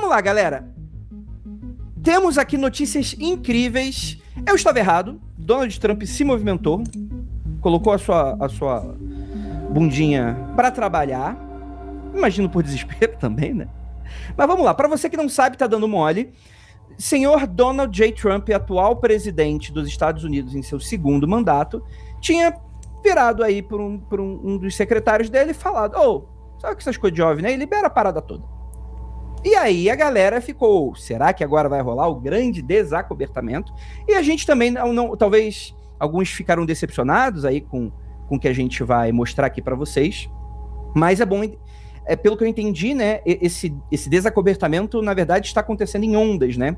vamos lá, galera. Temos aqui notícias incríveis. Eu estava errado. Donald Trump se movimentou, colocou a sua bundinha para trabalhar. Imagino por desespero também, né? Mas vamos lá. Para você que não sabe, tá dando mole. Senhor Donald J. Trump, atual presidente dos Estados Unidos em seu segundo mandato, tinha virado aí por um dos secretários dele e falado: sabe que essas coisas de OVNI aí? Libera a parada toda. E aí a galera ficou: será que agora vai rolar o grande desacobertamento? E a gente também, talvez alguns ficaram decepcionados aí com o que a gente vai mostrar aqui para vocês, mas é bom, pelo que eu entendi, né, esse desacobertamento, na verdade, está acontecendo em ondas, né?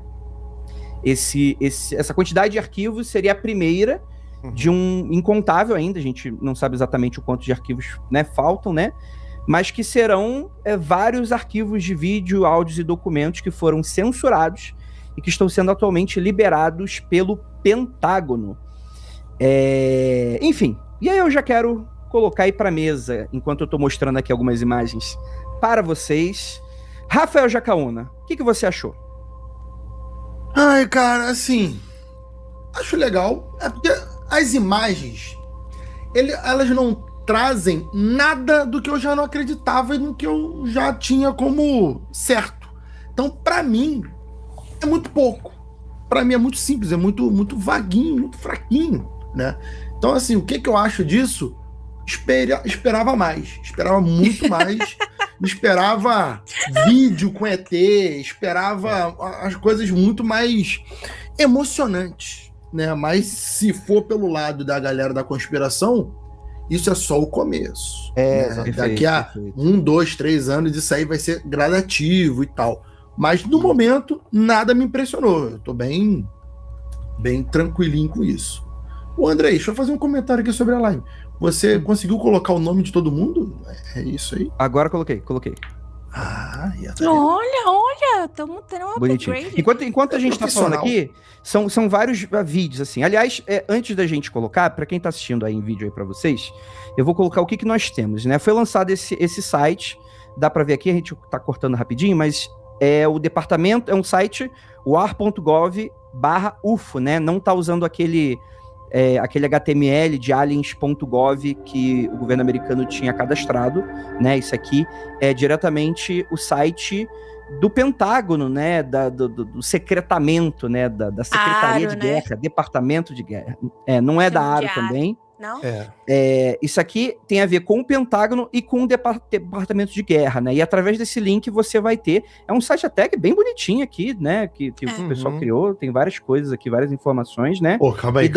Essa quantidade de arquivos seria a primeira de um incontável ainda, a gente não sabe exatamente o quanto de arquivos, né, faltam, né? Mas que serão vários arquivos de vídeo, áudios e documentos que foram censurados e que estão sendo atualmente liberados pelo Pentágono. Enfim, e aí eu já quero colocar aí pra mesa, enquanto eu tô mostrando aqui algumas imagens para vocês. Rafael Jacaúna, o que você achou? Ai, cara, assim, acho legal. É porque as imagens, elas não trazem nada do que eu já não acreditava e no que eu já tinha como certo. Então, pra mim, é muito pouco. Pra mim é muito simples, é muito vaguinho, muito fraquinho, né? Então, assim, o que eu acho disso? Esperava mais, esperava muito mais, esperava vídeo com ET, esperava as coisas muito mais emocionantes, né? Mas se for pelo lado da galera da conspiração, isso é só o começo. Né? Daqui a 1, 2, 3 anos isso aí vai ser gradativo e tal. Mas no momento, nada me impressionou. Eu tô bem tranquilinho com isso. Ô Andrei, deixa eu fazer um comentário aqui sobre a live. Você conseguiu colocar o nome de todo mundo? É isso aí? Agora coloquei. Olha, estamos tendo um bonitinho. upgrade. Enquanto a gente tá falando aqui, são vários vídeos, assim. Aliás, antes da gente colocar, para quem tá assistindo aí em vídeo aí para vocês, eu vou colocar o que nós temos, né? Foi lançado esse site, dá para ver aqui, a gente tá cortando rapidinho, mas o departamento, é um site, war.gov/UFO, né? Não tá usando aquele HTML de aliens.gov que o governo americano tinha cadastrado, né? Isso aqui é diretamente o site do Pentágono, né? Do secretamento, né? Da Secretaria de Guerra, Departamento de Guerra. Não é da ARO também. Não? Isso aqui tem a ver com o Pentágono e com o Departamento de Guerra, né? E através desse link você vai ter... É um site até que bem bonitinho aqui, né? Que o pessoal criou. Tem várias coisas aqui, várias informações, né? Calma aí.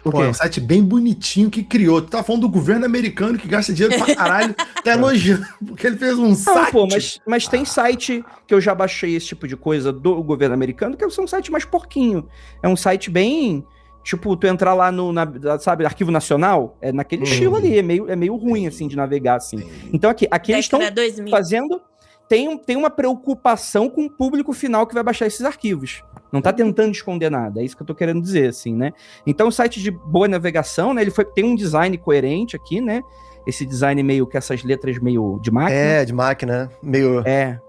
Pô, é um site bem bonitinho que criou. Tu tá falando do governo americano que gasta dinheiro pra caralho, tá elogiando, porque ele fez um site. Pô, mas tem site que eu já baixei esse tipo de coisa do governo americano, que é um site mais porquinho. É um site bem... Tipo, tu entrar lá sabe, Arquivo Nacional, naquele estilo ali, é meio ruim, assim, de navegar, assim. Então, aqui eles estão fazendo... Tem uma preocupação com o público final que vai baixar esses arquivos. Não tá tentando esconder nada, é isso que eu tô querendo dizer, assim, né? Então, o site de boa navegação, né, ele tem um design coerente aqui, né? Esse design meio que essas letras meio de máquina. De máquina, meio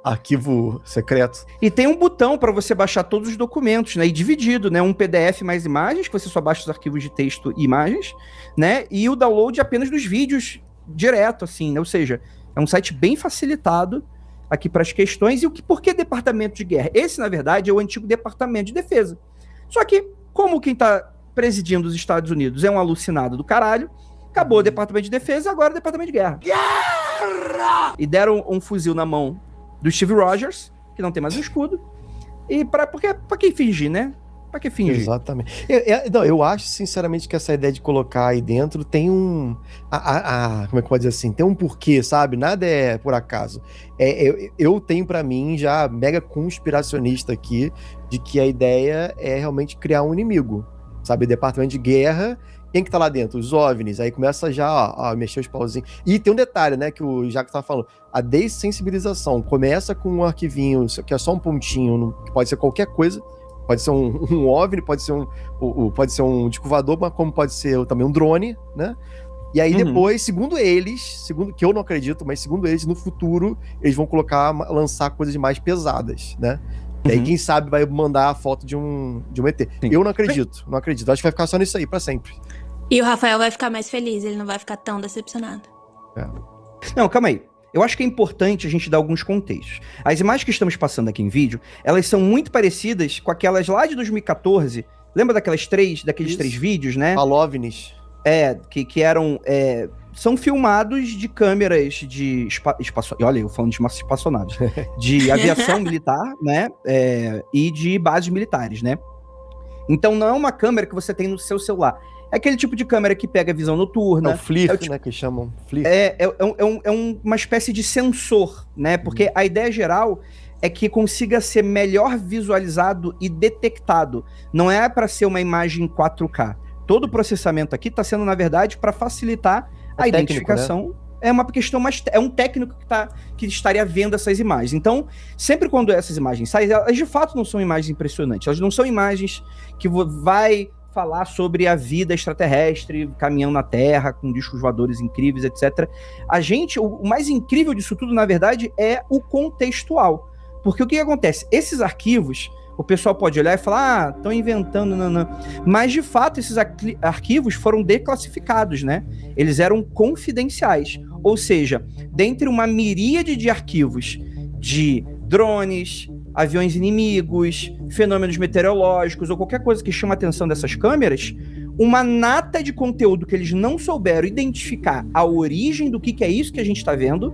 arquivo secreto. E tem um botão para você baixar todos os documentos, né? E dividido, né? Um PDF mais imagens, que você só baixa os arquivos de texto e imagens, né? E o download apenas dos vídeos direto, assim, né? Ou seja, é um site bem facilitado aqui para as questões. E por que Departamento de Guerra? Esse, na verdade, é o antigo Departamento de Defesa. Só que, como quem tá presidindo os Estados Unidos é um alucinado do caralho, acabou o Departamento de Defesa, agora o Departamento de Guerra. E deram um fuzil na mão do Steve Rogers, que não tem mais um escudo. E pra quem fingir, né? Pra que fingir? Exatamente. Eu acho, sinceramente, que essa ideia de colocar aí dentro tem como é que pode dizer assim? Tem um porquê, sabe? Nada é por acaso. Eu tenho pra mim já mega conspiracionista aqui de que a ideia é realmente criar um inimigo, sabe? Departamento de Guerra. Quem que tá lá dentro? Os OVNIs. Aí começa já a mexer os pauzinhos. E tem um detalhe, né, que o Jaco tava falando. A dessensibilização começa com um arquivinho, que é só um pontinho, que pode ser qualquer coisa. Pode ser um OVNI, pode ser um disco voador, mas como pode ser também um drone, né? E aí depois, segundo que eu não acredito, mas segundo eles, no futuro, eles vão lançar coisas mais pesadas, né? E aí, quem sabe, vai mandar a foto de um ET. Sim. Eu não acredito. Acho que vai ficar só nisso aí, pra sempre. E o Rafael vai ficar mais feliz, ele não vai ficar tão decepcionado. Não, calma aí. Eu acho que é importante a gente dar alguns contextos. As imagens que estamos passando aqui em vídeo, elas são muito parecidas com aquelas lá de 2014. Lembra daqueles três vídeos, né? Alovnis. Que eram... são filmados de câmeras de olha, eu falando de espaçonaves. De aviação militar, né? E de bases militares, né? Então não é uma câmera que você tem no seu celular. É aquele tipo de câmera que pega visão noturna. É o FLIR, né? Que chamam FLIR. Uma espécie de sensor, né? Porque a ideia geral é que consiga ser melhor visualizado e detectado. Não é para ser uma imagem em 4K. Todo o processamento aqui está sendo, na verdade, para facilitar a identificação. Né? É uma questão mais... É um técnico que estaria vendo essas imagens. Então, sempre quando essas imagens saem, elas de fato não são imagens impressionantes. Elas não são imagens que vai falar sobre a vida extraterrestre, caminhando na Terra, com discos voadores incríveis, etc. O mais incrível disso tudo, na verdade, é o contextual. Porque o que acontece? Esses arquivos, o pessoal pode olhar e falar, estão inventando, não. Mas, de fato, esses arquivos foram declassificados, né? Eles eram confidenciais. Ou seja, dentre uma miríade de arquivos de drones, aviões inimigos, fenômenos meteorológicos ou qualquer coisa que chama a atenção dessas câmeras, uma nata de conteúdo que eles não souberam identificar a origem do que é isso que a gente está vendo,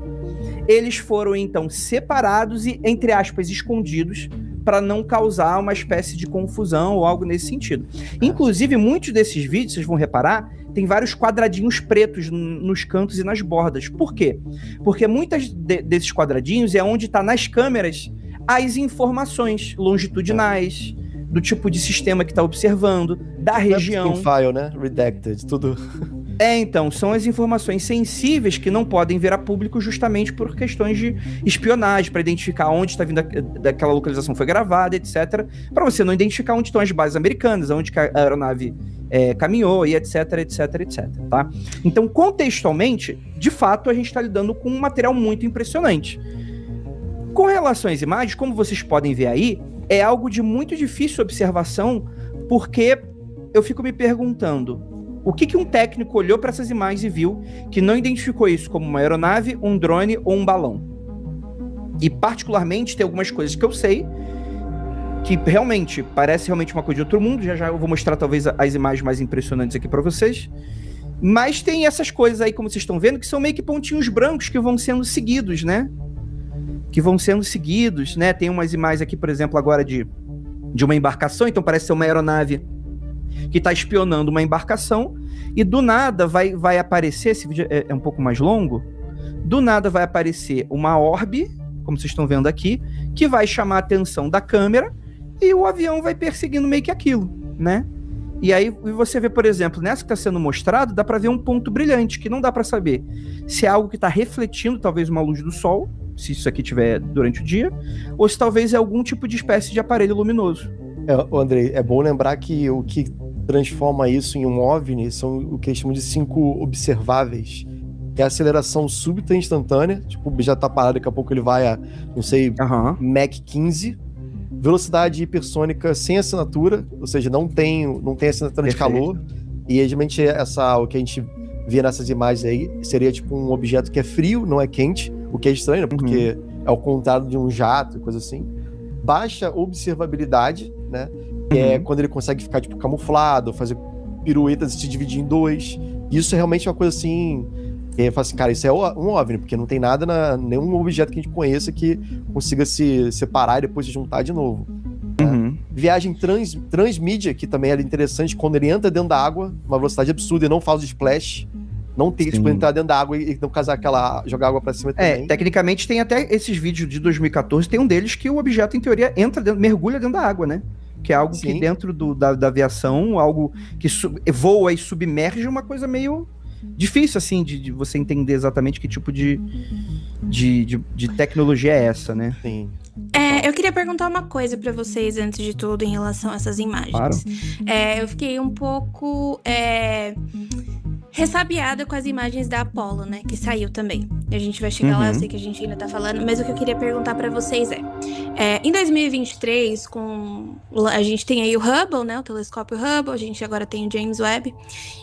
eles foram, então, separados e, entre aspas, escondidos para não causar uma espécie de confusão ou algo nesse sentido. Inclusive, muitos desses vídeos, vocês vão reparar, tem vários quadradinhos pretos nos cantos e nas bordas. Por quê? Porque muitos desses quadradinhos é onde está nas câmeras as informações longitudinais, do tipo de sistema que está observando, da região. File, né? Redacted, tudo. Então, são as informações sensíveis que não podem vir a público justamente por questões de espionagem, para identificar onde está vindo daquela localização foi gravada, etc. Para você não identificar onde estão as bases americanas, onde que a aeronave caminhou, e etc, tá? Então, contextualmente, de fato, a gente está lidando com um material muito impressionante. Com relação às imagens, como vocês podem ver aí, é algo de muito difícil observação, porque eu fico me perguntando o que um técnico olhou para essas imagens e viu que não identificou isso como uma aeronave, um drone ou um balão. E particularmente tem algumas coisas que eu sei que realmente parece realmente uma coisa de outro mundo. Já eu vou mostrar talvez as imagens mais impressionantes aqui para vocês. Mas tem essas coisas aí, como vocês estão vendo, que são meio que pontinhos brancos que vão sendo seguidos, né? Né? Tem umas imagens aqui, por exemplo, agora de uma embarcação, então parece ser uma aeronave que está espionando uma embarcação, e do nada vai aparecer, esse vídeo é um pouco mais longo, do nada vai aparecer uma orbe, como vocês estão vendo aqui, que vai chamar a atenção da câmera, e o avião vai perseguindo meio que aquilo, né? E aí você vê, por exemplo, nessa que está sendo mostrado, dá para ver um ponto brilhante, que não dá para saber se é algo que está refletindo talvez uma luz do sol, se isso aqui tiver durante o dia, ou se talvez é algum tipo de espécie de aparelho luminoso. Andrei, é bom lembrar que o que transforma isso em um OVNI são o que eles chamam de 5 observáveis. É a aceleração súbita e instantânea, tipo, o objeto tá parado, daqui a pouco ele vai a, não sei, Mach 15. Velocidade hipersônica sem assinatura, ou seja, não tem assinatura de calor. E, geralmente, o que a gente vê nessas imagens aí seria tipo um objeto que é frio, não é quente, o que é estranho, porque é ao contrário de um jato, coisa assim. Baixa observabilidade, né? Que é quando ele consegue ficar tipo camuflado, fazer piruetas e se dividir em 2. Isso é realmente uma coisa assim. E eu falo assim, cara, isso é um OVNI, porque não tem nada, nenhum objeto que a gente conheça que consiga se separar e depois se juntar de novo. Né? Viagem transmídia, que também era interessante, quando ele entra dentro da água, uma velocidade absurda e não faz o splash. Não tem, tipo, entrar dentro da água e não casar jogar água pra cima também. Tecnicamente tem até esses vídeos de 2014, tem um deles que o objeto, em teoria, mergulha dentro da água, né? Que é algo que dentro da aviação, algo que voa e submerge, uma coisa meio difícil, assim, de você entender exatamente que tipo de tecnologia é essa, né? Sim. Eu queria perguntar uma coisa pra vocês, antes de tudo, em relação a essas imagens. Claro. Eu fiquei um pouco ressabiada com as imagens da Apollo, né? Que saiu também. A gente vai chegar lá, eu sei que a gente ainda tá falando, mas o que eu queria perguntar pra vocês em 2023, a gente tem aí o Hubble, né? O telescópio Hubble, a gente agora tem o James Webb.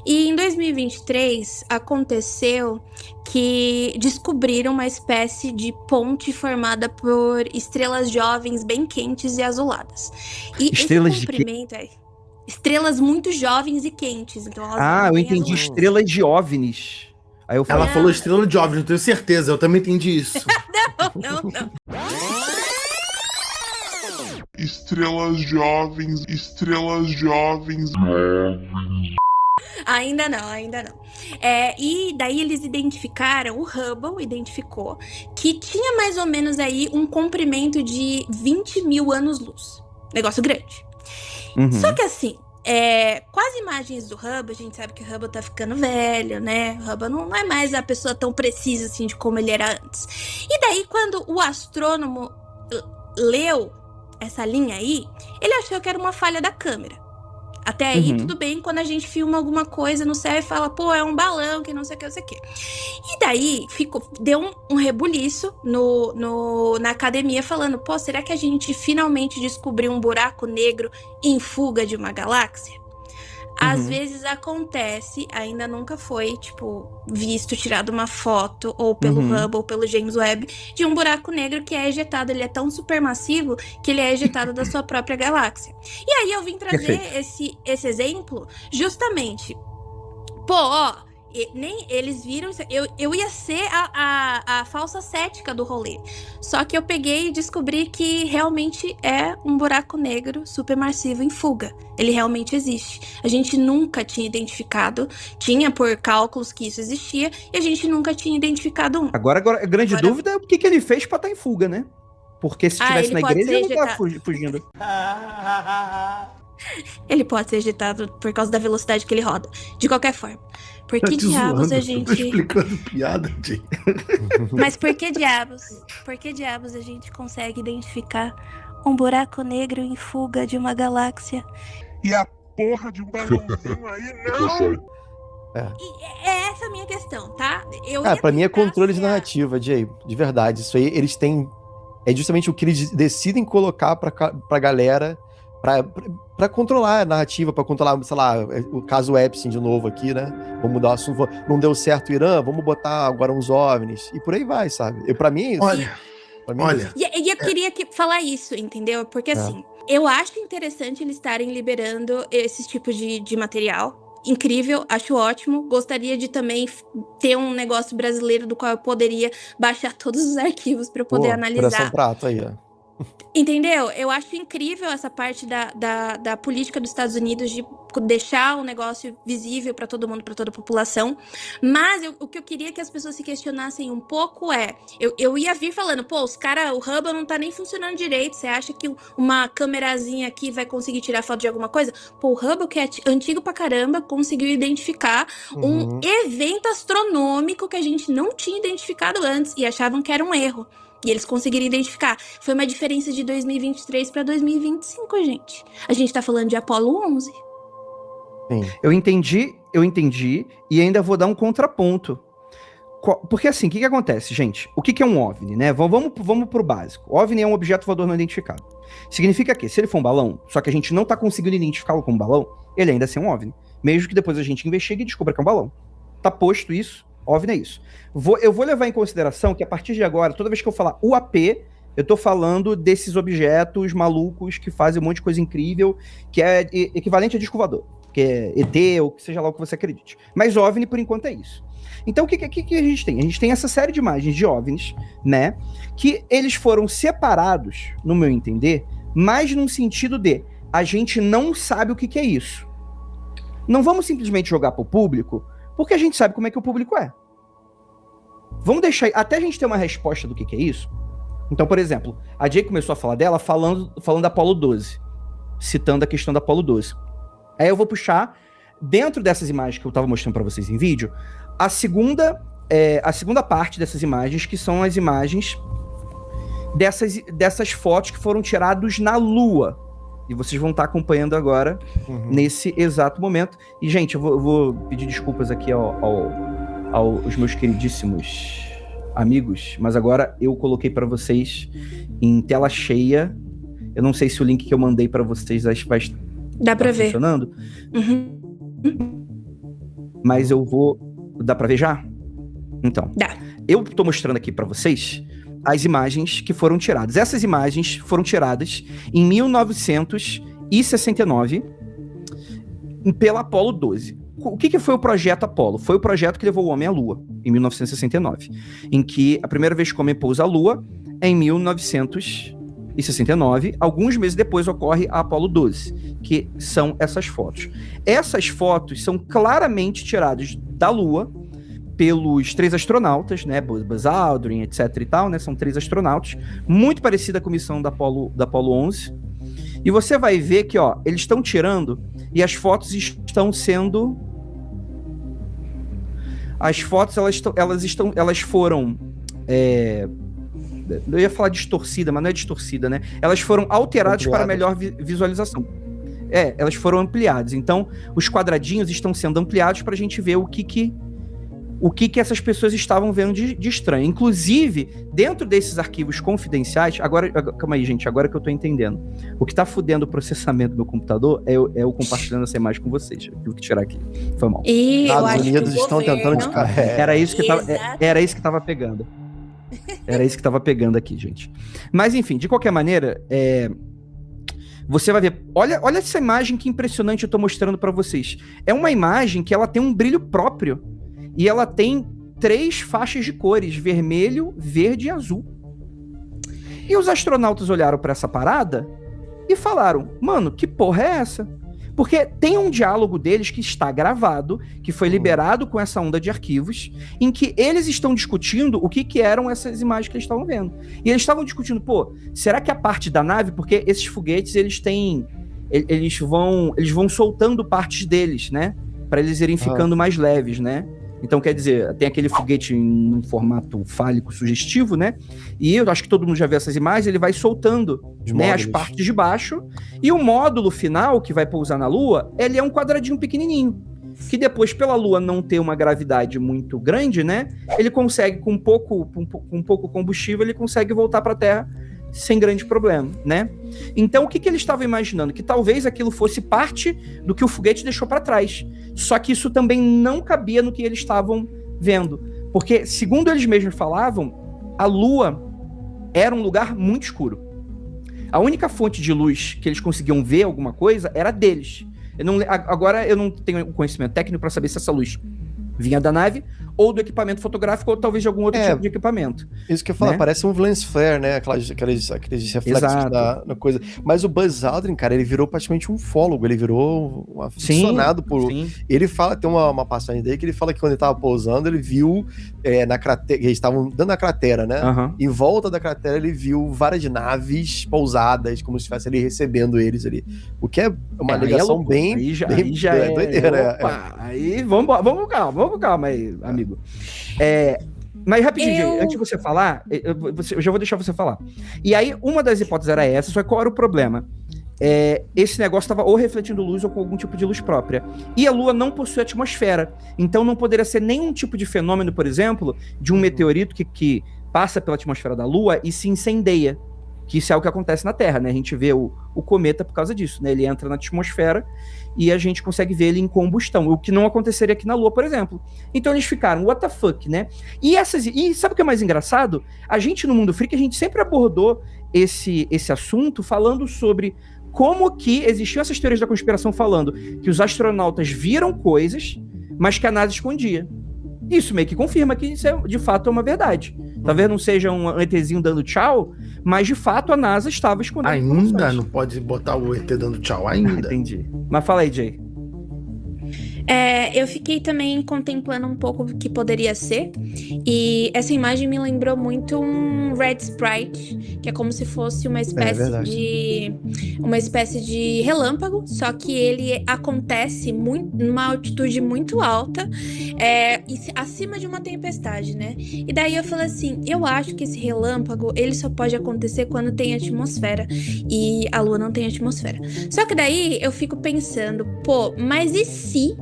E em 2023 aconteceu que descobriram uma espécie de ponte formada por estrelas jovens bem quentes e azuladas. E Estrelas esse de quê? comprimento estrelas muito jovens e quentes. Então elas Ah, eu bem entendi azuladas. estrelas de OVNIs. Aí eu falei, Ela falou estrela de OVNI, eu tenho certeza, eu também entendi isso. Não. Estrelas jovens. Ainda não. E daí eles identificaram, o Hubble identificou, que tinha mais ou menos aí um comprimento de 20 mil anos-luz. Negócio grande. uhum. Só que assim, com as imagens do Hubble, a gente sabe que o Hubble tá ficando velho, né? O Hubble não é mais a pessoa tão precisa assim de como ele era antes. E daí, quando o astrônomo leu essa linha aí, ele achou que era uma falha da câmera. Até aí, tudo bem quando a gente filma alguma coisa no céu e fala, pô, é um balão, que não sei o que, não sei o que. E daí, deu um rebuliço na academia falando, pô, será que a gente finalmente descobriu um buraco negro em fuga de uma galáxia? Às vezes acontece, ainda nunca foi, visto, tirado uma foto, ou pelo Hubble, ou pelo James Webb, de um buraco negro que é ejetado. Ele é tão supermassivo que ele é ejetado da sua própria galáxia. E aí eu vim trazer esse exemplo justamente. Pô, ó, nem eles viram. Eu ia ser a falsa cética do rolê. Só que eu peguei e descobri que realmente é um buraco negro supermassivo em fuga. Ele realmente existe. A gente nunca tinha identificado. Tinha por cálculos que isso existia. E a gente nunca tinha identificado um. Agora a grande dúvida é o que ele fez pra estar em fuga, né? Porque se estivesse na igreja, ele não tava fugindo. Ele pode ser ejetado por causa da velocidade que ele roda. De qualquer forma. Por que Tá te diabos zoando, a eu gente... tô explicando piada, Jay. Mas por que diabos a gente consegue identificar um buraco negro em fuga de uma galáxia? E a porra de um balãozinho aí, não! E é essa a minha questão, tá? Pra mim é controle de narrativa, Jay. De verdade. Isso aí, eles têm... É justamente o que eles decidem colocar pra galera... Pra controlar a narrativa, pra controlar, sei lá, o caso Epstein de novo aqui, né? Vamos mudar o assunto. Não deu certo o Irã, vamos botar agora uns OVNIs. E por aí vai, sabe? Pra mim é isso. Olha. E eu queria falar isso, entendeu? Porque assim, eu acho interessante eles estarem liberando esses tipos de material. Incrível, acho ótimo. Gostaria de também ter um negócio brasileiro do qual eu poderia baixar todos os arquivos pra eu poder analisar. Coração prato aí, ó. Entendeu? Eu acho incrível essa parte da política dos Estados Unidos de deixar o negócio visível para todo mundo, para toda a população. Mas o que eu queria que as pessoas se questionassem um pouco é... Eu ia vir falando, pô, o Hubble não tá nem funcionando direito. Você acha que uma câmerazinha aqui vai conseguir tirar foto de alguma coisa? Pô, o Hubble, que é antigo pra caramba, conseguiu identificar um evento astronômico que a gente não tinha identificado antes e achavam que era um erro. E eles conseguiram identificar. Foi uma diferença de 2023 para 2025, gente. A gente tá falando de Apollo 11. Sim. Eu entendi. E ainda vou dar um contraponto. Porque assim, o que acontece, gente? O que é um OVNI, né? Vamos pro básico. OVNI é um objeto voador não identificado. Significa que, se ele for um balão, só que a gente não tá conseguindo identificá-lo como balão, ele ainda é um OVNI. Mesmo que depois a gente investigue e descubra que é um balão. Tá posto isso, OVNI é isso. Eu vou levar em consideração que a partir de agora, toda vez que eu falar UAP, eu tô falando desses objetos malucos que fazem um monte de coisa incrível, que é equivalente a disco voador, que é ET ou que seja lá o que você acredite. Mas OVNI, por enquanto, é isso. Então, o que a gente tem? A gente tem essa série de imagens de OVNIs, né, que eles foram separados, no meu entender, mais num sentido de a gente não sabe o que é isso. Não vamos simplesmente jogar pro público, porque a gente sabe como é que o público é. Vamos deixar... Até a gente ter uma resposta do que é isso. Então, por exemplo, a Jay começou a falar dela falando da Apollo 12. Citando a questão da Apollo 12. Aí eu vou puxar, dentro dessas imagens que eu tava mostrando pra vocês em vídeo, a segunda parte dessas imagens, que são as imagens dessas fotos que foram tiradas na Lua. E vocês vão estar acompanhando agora, nesse exato momento. E, gente, eu vou pedir desculpas aqui aos meus queridíssimos amigos, mas agora eu coloquei para vocês em tela cheia. Eu não sei se o link que eu mandei para vocês vai Dá pra ver. funcionando, Uhum. mas eu vou... Dá pra ver já? Então, Dá. eu tô mostrando aqui para vocês as imagens que foram tiradas. Essas imagens foram tiradas em 1969 pela Apollo 12. O que foi o projeto Apollo? Foi o projeto que levou o homem à Lua, em 1969. Em que a primeira vez que o homem pousa à Lua é em 1969. Alguns meses depois ocorre a Apollo 12, que são essas fotos. Essas fotos são claramente tiradas da Lua pelos 3 astronautas, né, Buzz Aldrin, etc e tal, né, são 3 astronautas, muito parecida com a missão da Apollo 11, e você vai ver que, ó, eles estão tirando, e as fotos estão sendo... As fotos, elas foram... Eu ia falar distorcida, mas não é distorcida, né? Elas foram alteradas para melhor visualização. Elas foram ampliadas. Então, os quadradinhos estão sendo ampliados para a gente ver o que essas pessoas estavam vendo de estranho. Inclusive, dentro desses arquivos confidenciais... Calma aí, gente, agora que eu tô entendendo. O que tá fudendo o processamento do meu computador é eu compartilhando essa imagem com vocês. Eu tive que tirar aqui. Foi mal. E eu Estados acho Unidos que o estão governo... tentando descarregar. Era isso que tava pegando. Era isso que tava pegando aqui, gente. Mas, enfim, de qualquer maneira, você vai ver... Olha essa imagem que impressionante eu tô mostrando pra vocês. É uma imagem que ela tem um brilho próprio. E ela tem 3 faixas de cores: vermelho, verde e azul. E os astronautas olharam pra essa parada e falaram: mano, que porra é essa? Porque tem um diálogo deles que está gravado, que foi liberado com essa onda de arquivos, em que eles estão discutindo o que eram essas imagens que eles estavam vendo. E eles estavam discutindo, pô, será que a parte da nave... Porque esses foguetes, eles vão soltando partes deles, né? Pra eles irem ficando mais leves, né? Então, quer dizer, tem aquele foguete em um formato fálico sugestivo, né? E eu acho que todo mundo já viu essas imagens, ele vai soltando, né, as partes de baixo. E o módulo final, que vai pousar na Lua, ele é um quadradinho pequenininho. Que depois, pela Lua não ter uma gravidade muito grande, né? Ele consegue, com pouco combustível, ele consegue voltar para a Terra sem grande problema, né? Então, o que eles estavam imaginando? Que talvez aquilo fosse parte do que o foguete deixou para trás. Só que isso também não cabia no que eles estavam vendo. Porque, segundo eles mesmos falavam, a Lua era um lugar muito escuro. A única fonte de luz que eles conseguiam ver alguma coisa era deles. Agora eu não tenho conhecimento técnico para saber se essa luz vinha da nave, ou do equipamento fotográfico, ou talvez de algum outro tipo de equipamento. Isso que eu falo, parece um lens flare, né? Aqueles reflexos da coisa. Mas o Buzz Aldrin, cara, ele virou praticamente um ufólogo, ele virou um aficionado por... Sim. Ele fala, tem uma passagem dele que ele fala que quando ele tava pousando, ele viu na cratera, eles estavam dando a cratera, né? Em volta da cratera, ele viu várias naves pousadas, como se estivesse ali recebendo eles ali. O que é uma ligação bem... Aí já é doideira. Aí vamos com calma aí, amigo. Mas rapidinho, antes de você falar, eu já vou deixar você falar. E aí, uma das hipóteses era essa, só que qual era o problema? Esse negócio estava ou refletindo luz ou com algum tipo de luz própria. E a Lua não possui atmosfera, então não poderia ser nenhum tipo de fenômeno, por exemplo, de um meteorito que passa pela atmosfera da Lua e se incendeia. Que isso é o que acontece na Terra, né? A gente vê o cometa por causa disso, né? Ele entra na atmosfera e a gente consegue ver ele em combustão, o que não aconteceria aqui na Lua, por exemplo. Então eles ficaram, what the fuck, né? E sabe o que é mais engraçado? A gente no Mundo Freak, a gente sempre abordou esse assunto falando sobre como que existiam essas teorias da conspiração falando que os astronautas viram coisas, mas que a NASA escondia. Isso meio que confirma que isso de fato é uma verdade. Talvez não seja um ETzinho dando tchau, mas de fato a NASA estava escondendo. Ainda não pode botar o ET dando tchau, ainda. Entendi. Mas fala aí, Jay. Eu fiquei também contemplando um pouco o que poderia ser. E essa imagem me lembrou muito um Red Sprite, que é como se fosse uma espécie de relâmpago, só que ele acontece numa altitude muito alta, acima de uma tempestade, né? E daí eu falei assim, eu acho que esse relâmpago, ele só pode acontecer quando tem atmosfera, e a Lua não tem atmosfera. Só que daí eu fico pensando, pô, mas e se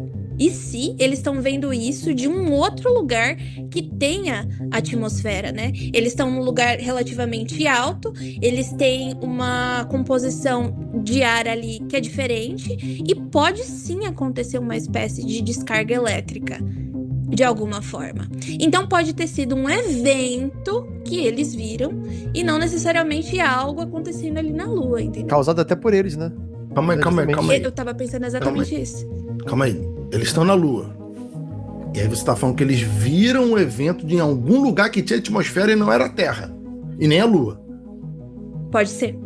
eles estão vendo isso de um outro lugar que tenha atmosfera, né? Eles estão num lugar relativamente alto, eles têm uma composição de ar ali que é diferente, e pode sim acontecer uma espécie de descarga elétrica, de alguma forma. Então pode ter sido um evento que eles viram, e não necessariamente algo acontecendo ali na Lua, entendeu? Causado até por eles, né? Calma aí. Eu tava pensando exatamente isso. Calma aí. Eles estão na Lua. E aí você tá falando que eles viram um evento em algum lugar que tinha atmosfera e não era a Terra. E nem a Lua. Pode ser.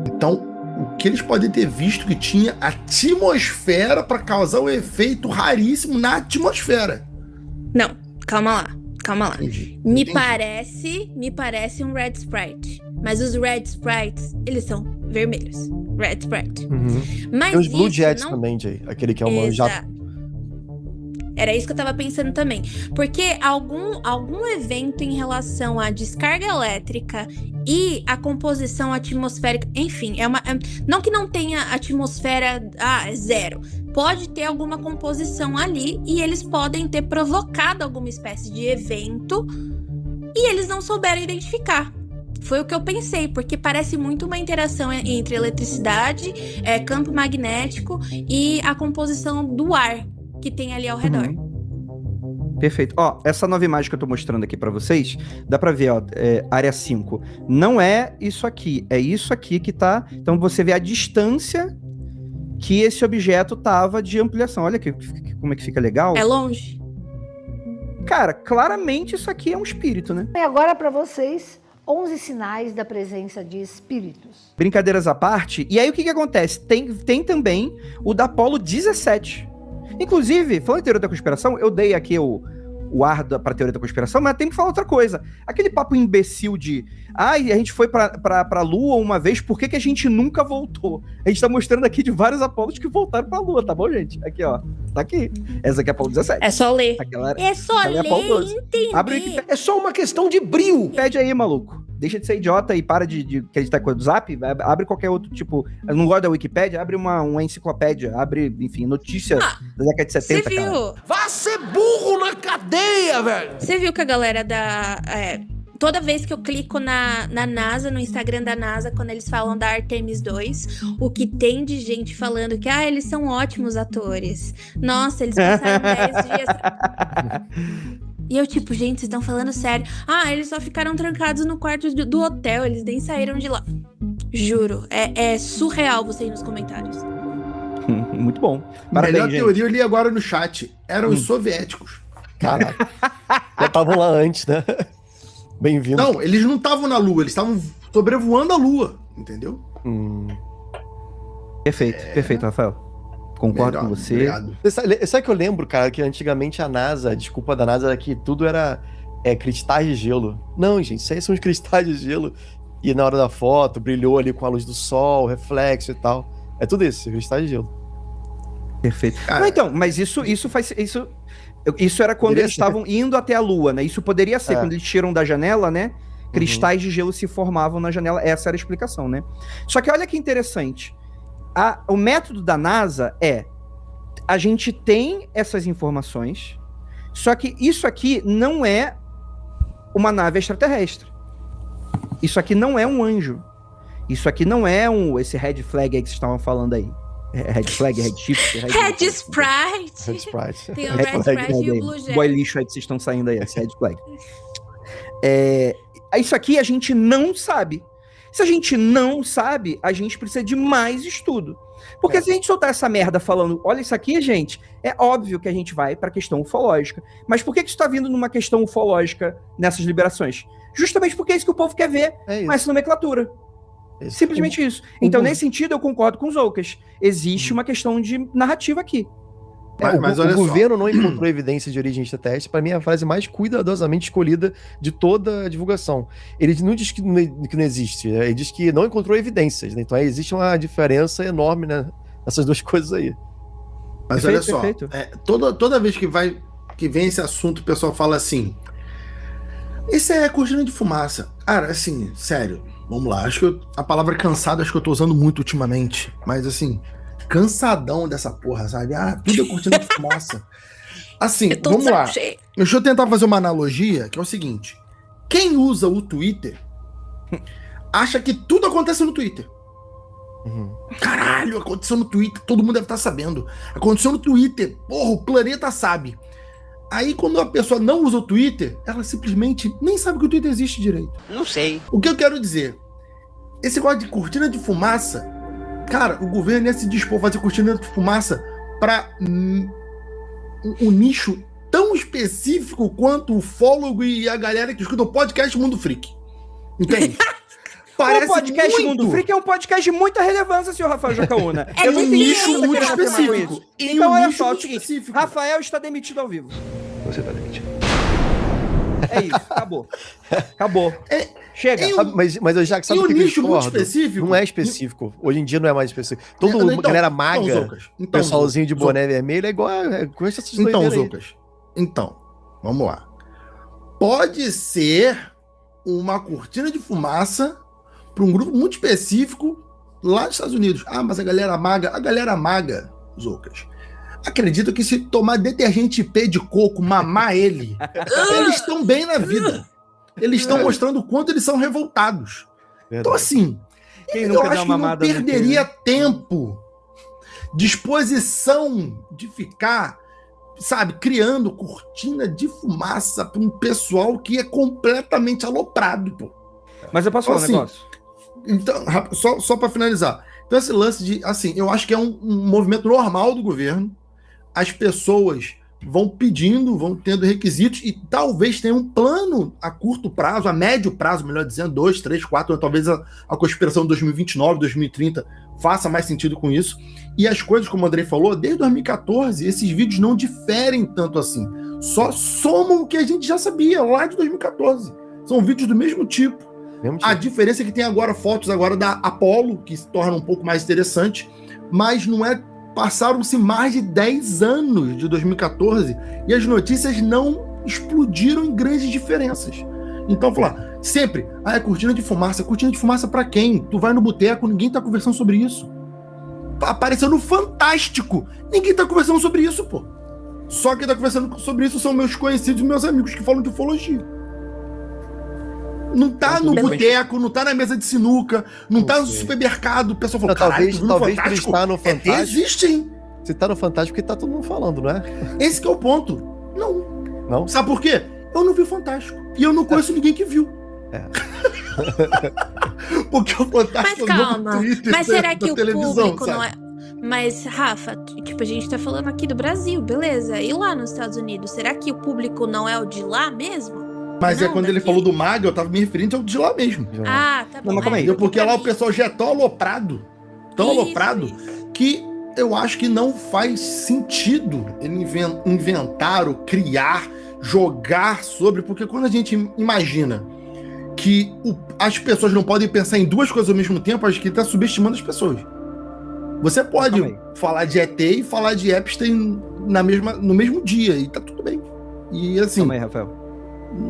Então, o que eles podem ter visto que tinha atmosfera para causar um efeito raríssimo na atmosfera? Não, calma lá. Entendi. Me parece um Red Sprite. Mas os Red Sprites, eles são vermelhos. Red Sprite. Mas Tem os Blue isso Jets não... também, Jay. Aquele que é um jato. Era isso que eu tava pensando também. Porque algum evento em relação à descarga elétrica e a composição atmosférica, enfim, não que não tenha atmosfera zero. Pode ter alguma composição ali e eles podem ter provocado alguma espécie de evento e eles não souberam identificar. Foi o que eu pensei, porque parece muito uma interação entre eletricidade, campo magnético e a composição do ar que tem ali ao redor. Perfeito. Ó, essa nova imagem que eu tô mostrando aqui pra vocês, dá pra ver, ó, área 5. Não é isso aqui, é isso aqui que tá... Então você vê a distância que esse objeto tava de ampliação. Olha aqui como é que fica legal. É longe? Cara, claramente isso aqui é um espírito, né? E agora para vocês, 11 sinais da presença de espíritos. Brincadeiras à parte. E aí o que acontece? Tem também o da Apollo 17. Inclusive, falando em teoria da conspiração, eu dei aqui o ar pra teoria da conspiração, mas tem que falar outra coisa. Aquele papo imbecil de a gente foi pra Lua uma vez, por que a gente nunca voltou? A gente tá mostrando aqui de vários Apolos que voltaram pra Lua, tá bom, gente? Aqui, ó. Tá aqui. Essa aqui é Apolo 17. É só ler. É só ler e entender. Abre É só uma questão de brio. Pede aí, maluco. Deixa de ser idiota e para de acreditar com o Zap. Abre qualquer outro, tipo... Eu não gosto da Wikipédia, abre uma enciclopédia. Abre, enfim, notícia da década de 70, Você viu? cara. Vá ser burro na cadeia, velho. Você viu que a galera toda vez que eu clico na NASA, no Instagram da NASA, quando eles falam da Artemis 2, o que tem de gente falando que eles são ótimos atores. Nossa, eles passaram 10 dias... E eu, tipo, gente, vocês estão falando sério. Eles só ficaram trancados no quarto do hotel, eles nem saíram de lá. Juro, é surreal você ir nos comentários. Muito bom. Melhor Parabéns, teoria eu li agora no chat. Eram os soviéticos. Caraca. Já estavam lá antes, né? Bem-vindo. Não, eles não estavam na Lua, eles estavam sobrevoando a Lua, entendeu? Perfeito, Rafael. Concordo com você. Obrigado. Sabe que eu lembro, cara, que antigamente a NASA, a desculpa da NASA era que tudo era cristais de gelo. Não, gente, isso aí são os cristais de gelo. E na hora da foto, brilhou ali com a luz do sol, reflexo e tal. É tudo isso, cristais de gelo. Perfeito. Cara, Não, então, mas isso era quando eles estavam indo até a Lua, né? Isso poderia ser, quando eles tiram da janela, né? Cristais de gelo se formavam na janela. Essa era a explicação, né? Só que olha que interessante. O método da NASA a gente tem essas informações, só que isso aqui não é uma nave extraterrestre. Isso aqui não é um anjo. Isso aqui não é esse red flag aí que vocês estavam falando aí. Red flag, red shift. Red Sprite. Red Sprite. Tem o Red Sprite e o Blue Jet. Boy lixo aí que vocês estão saindo aí, esse red flag. Isso aqui a gente não sabe. Se a gente não sabe, a gente precisa de mais estudo. Porque se a gente soltar essa merda falando, olha isso aqui, gente, é óbvio que a gente vai pra questão ufológica. Mas por que isso tá vindo numa questão ufológica nessas liberações? Justamente porque é isso que o povo quer ver, mais nomenclatura. Simplesmente isso. Então, nesse sentido, eu concordo com os Oukas. Existe uma questão de narrativa aqui. Mas o olha só. governo não encontrou evidência de origem extraterrestre, para mim é a frase mais cuidadosamente escolhida de toda a divulgação. Ele não diz que não existe, né? Ele diz que não encontrou evidências, né? Então aí existe uma diferença enorme, né, nessas duas coisas aí. Mas Perfeito, olha só, perfeito. toda vez que vem esse assunto, o pessoal fala assim: isso é cortina de fumaça. Cara, assim, sério, vamos lá. Acho que a palavra cansado, acho que eu tô usando muito ultimamente. Mas assim, cansadão dessa porra, sabe? Tudo é cortina de fumaça. Assim, Eu tô vamos lá. cheio. Deixa eu tentar fazer uma analogia, que é o seguinte: quem usa o Twitter acha que tudo acontece no Twitter. Uhum. Caralho, aconteceu no Twitter, todo mundo deve estar sabendo. Aconteceu no Twitter, porra, o planeta sabe. Aí quando a pessoa não usa o Twitter, ela simplesmente nem sabe que o Twitter existe direito. Não sei. O que eu quero dizer? Esse negócio de cortina de fumaça, cara, o governo ia se dispor a fazer cortina de fumaça para um nicho tão específico quanto o fólogo e a galera que escuta o podcast Mundo Freak. Entende? O podcast Mundo Freak é um podcast de muita relevância, senhor Rafael Jacaúna. É Eu muito não entendi nicho o que você muito quer afirmar com específico. isso. Em Então, um olha nicho só, é o muito seguinte, específico. Rafael está demitido ao vivo. Você tá demitido. É isso, acabou. Acabou. Chega. em um- Sabe, mas eu já que sabe E o o que eu nicho muito discordo? específico? Não é específico. Hoje em dia não é mais específico. Todo Então, galera maga, Zoucas, pessoalzinho de Zoucas. boné vermelho, é igual com essas Então, doideiras aí. Zoucas. Então, vamos lá. Pode ser uma cortina de fumaça para um grupo muito específico lá nos Estados Unidos. Mas a galera maga, Zoucas, acredito que se tomar detergente P de coco, mamar ele, eles estão bem na vida. Eles estão mostrando o quanto eles são revoltados. Então, assim, Quem eu nunca deu acho uma que não mamada no perderia tempo, disposição de ficar, sabe, criando cortina de fumaça para um pessoal que é completamente aloprado, pô. Mas eu posso falar um Assim, negócio? Então, só para finalizar. Então, esse lance de, assim, eu acho que é um movimento normal do governo. As pessoas vão pedindo, vão tendo requisitos e talvez tenha um plano a curto prazo, a médio prazo, melhor dizendo, 2, 3, 4, talvez a conspiração de 2029, 2030 faça mais sentido com isso. E as coisas, como o Andrei falou, desde 2014, esses vídeos não diferem tanto assim. Só somam o que a gente já sabia lá de 2014. São vídeos do mesmo tipo. A diferença é que tem agora fotos agora da Apollo, que se torna um pouco mais interessante, mas não é. Passaram-se mais de 10 anos de 2014 e as notícias não explodiram em grandes diferenças. Então, falar sempre, é cortina de fumaça. Cortina de fumaça pra quem? Tu vai no boteco, ninguém tá conversando sobre isso. Apareceu no Fantástico, ninguém tá conversando sobre isso, pô. Só quem tá conversando sobre isso são meus conhecidos e meus amigos que falam de ufologia. Não tá no boteco, não tá na mesa de sinuca, não tá no supermercado. O pessoal falou, talvez por estar no Fantástico. Fantástico. Existe, hein? Você tá no Fantástico porque tá todo mundo falando, não é? Esse que é o ponto. Não. Não? Sabe por quê? Eu não vi o Fantástico. E eu não conheço ninguém que viu. Porque o Fantástico Mas calma. no Twitter, Mas será que da o televisão, público sabe? não é. Mas, Rafa, tipo, a gente tá falando aqui do Brasil, beleza? E lá nos Estados Unidos, será que o público não é o de lá mesmo? Mas Não, é quando ele daqui. falou do Maga, eu tava me referindo ao de lá mesmo. Ah, tá bom. Não, mas calma aí. Porque lá o pessoal já é tão aloprado, Isso. que eu acho que não faz sentido ele inventar ou criar, jogar sobre, porque quando a gente imagina que as pessoas não podem pensar em duas coisas ao mesmo tempo, acho que ele tá subestimando as pessoas. Você pode falar de ET e falar de Epstein no mesmo dia, e tá tudo bem. E assim... Calma aí, Rafael.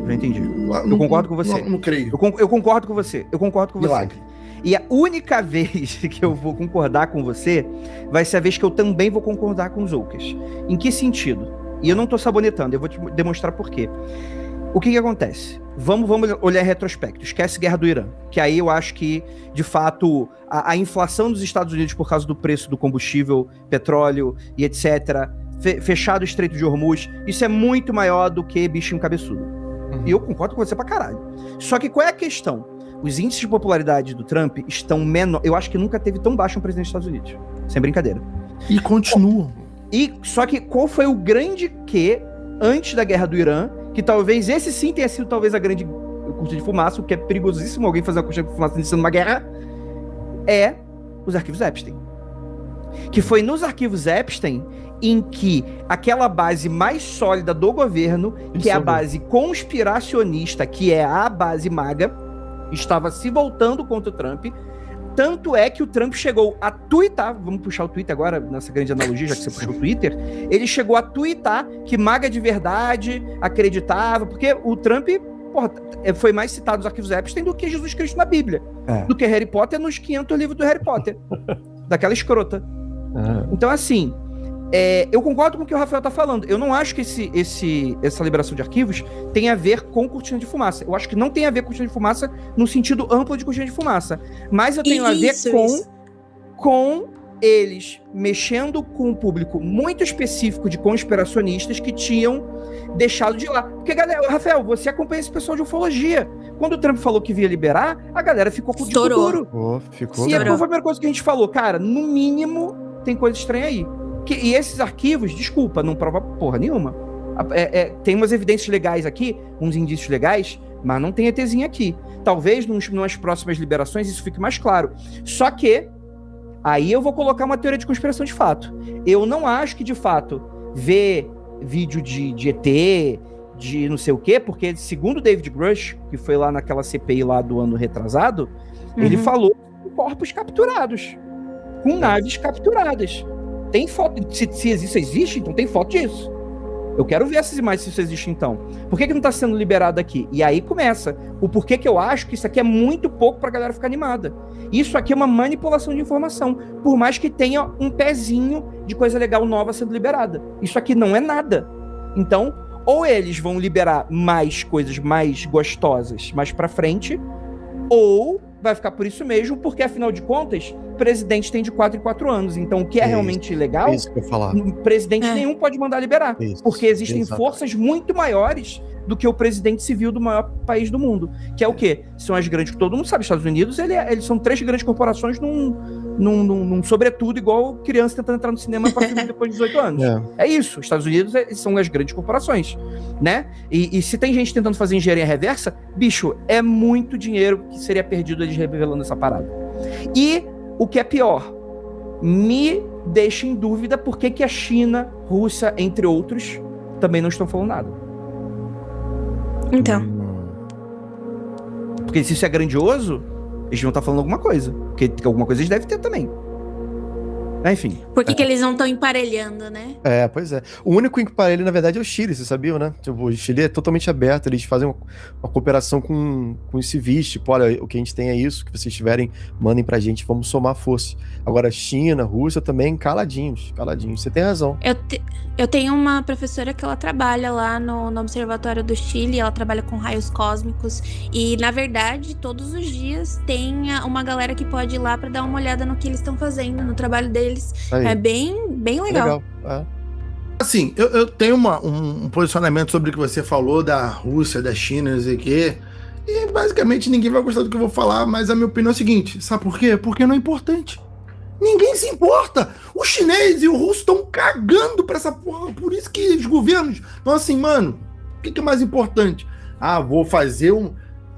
Já entendi. Eu concordo com você. Não creio. Eu concordo com você. Eu concordo com você. Milagre. E a única vez que eu vou concordar com você vai ser a vez que eu também vou concordar com os Zoucas. Em que sentido? E eu não tô sabonetando, eu vou te demonstrar por quê. O que acontece? Vamos olhar em retrospecto. Esquece Guerra do Irã. Que aí eu acho que, de fato, a inflação dos Estados Unidos por causa do preço do combustível, petróleo e etc., fechado o Estreito de Hormuz, isso é muito maior do que bichinho cabeçudo. E eu concordo com você pra caralho. Só que qual é a questão? Os índices de popularidade do Trump estão menor. Eu acho que nunca teve tão baixo um presidente dos Estados Unidos. Sem brincadeira. E continuam. Só que qual foi o grande que antes da guerra do Irã, que talvez esse sim tenha sido talvez a grande cortina de fumaça, o que é perigosíssimo alguém fazer uma cortina de fumaça iniciando uma guerra, é os arquivos Epstein. Que foi nos arquivos Epstein em que aquela base mais sólida do governo, que é a base conspiracionista, que é a base MAGA, estava se voltando contra o Trump. Tanto é que o Trump chegou a tuitar, vamos puxar o Twitter agora, nessa grande analogia, já que você puxou o Twitter, ele chegou a tuitar que MAGA de verdade acreditava, porque o Trump, porra, foi mais citado nos arquivos Epstein do que Jesus Cristo na Bíblia, do que Harry Potter nos 500 livros do Harry Potter, daquela escrota. Então, assim, eu concordo com o que o Rafael tá falando. Eu não acho que essa liberação de arquivos tem a ver com cortina de fumaça. Eu acho que não tem a ver com cortina de fumaça no sentido amplo de cortina de fumaça. Mas eu tenho a ver com eles mexendo com um público muito específico de conspiracionistas que tinham deixado de lá. Porque, galera, Rafael, você acompanha esse pessoal de ufologia. Quando o Trump falou que ia liberar, a galera ficou com o disco duro. Ficou. E foi a primeira coisa que a gente falou. Cara, no mínimo, tem coisa estranha aí. E esses arquivos, desculpa, não prova porra nenhuma. Tem umas evidências legais aqui, uns indícios legais, mas não tem ETzinho aqui. Talvez nas próximas liberações isso fique mais claro. Só que, aí eu vou colocar uma teoria de conspiração de fato. Eu não acho que, de fato, ver vídeo de ET, de não sei o quê, porque segundo David Grush, que foi lá naquela CPI lá do ano retrasado, ele falou com corpos capturados, com naves capturadas. Tem foto, se existe, então tem foto disso. Eu quero ver essas imagens se isso existe então. Por que não tá sendo liberado aqui? E aí começa o porquê que eu acho que isso aqui é muito pouco pra galera ficar animada. Isso aqui é uma manipulação de informação, por mais que tenha um pezinho de coisa legal nova sendo liberada. Isso aqui não é nada. Então, ou eles vão liberar mais coisas mais gostosas mais pra frente, ou vai ficar por isso mesmo, porque afinal de contas, o presidente tem de 4 em 4 anos. Então, o que é realmente legal, isso que eu ia falar. Presidente nenhum pode mandar liberar. Porque existem forças muito maiores do que o presidente civil do maior país do mundo. Que é o quê? São as grandes... Todo mundo sabe, Estados Unidos, eles são 3 grandes corporações num sobretudo, igual criança tentando entrar no cinema para filme depois de 18 anos. É isso. Estados Unidos são as grandes corporações, né? E se tem gente tentando fazer engenharia reversa, bicho, é muito dinheiro que seria perdido eles revelando essa parada. E o que é pior, me deixa em dúvida por que a China, Rússia, entre outros, também não estão falando nada. Então. Porque se isso é grandioso, eles vão estar falando alguma coisa. Porque alguma coisa eles devem ter também. Enfim. Por que eles não estão emparelhando, né? Pois é. O único emparelho, na verdade, é o Chile, vocês sabiam, né? Tipo, o Chile é totalmente aberto, eles fazem uma cooperação com os civis, tipo, olha, o que a gente tem é isso, que vocês tiverem, mandem pra gente, vamos somar força. Agora, China, Rússia também, caladinhos. Você tem razão. Eu tenho uma professora que ela trabalha lá no Observatório do Chile, ela trabalha com raios cósmicos, e, na verdade, todos os dias tem uma galera que pode ir lá pra dar uma olhada no que eles estão fazendo, no trabalho deles. Aí. É bem legal. Assim, eu tenho um posicionamento sobre o que você falou da Rússia, da China, não sei o quê. E basicamente ninguém vai gostar do que eu vou falar, mas a minha opinião é a seguinte: sabe por quê? Porque não é importante. Ninguém se importa. O chinês e o russo estão cagando pra essa porra. Por isso que os governos estão assim, mano, o que é mais importante?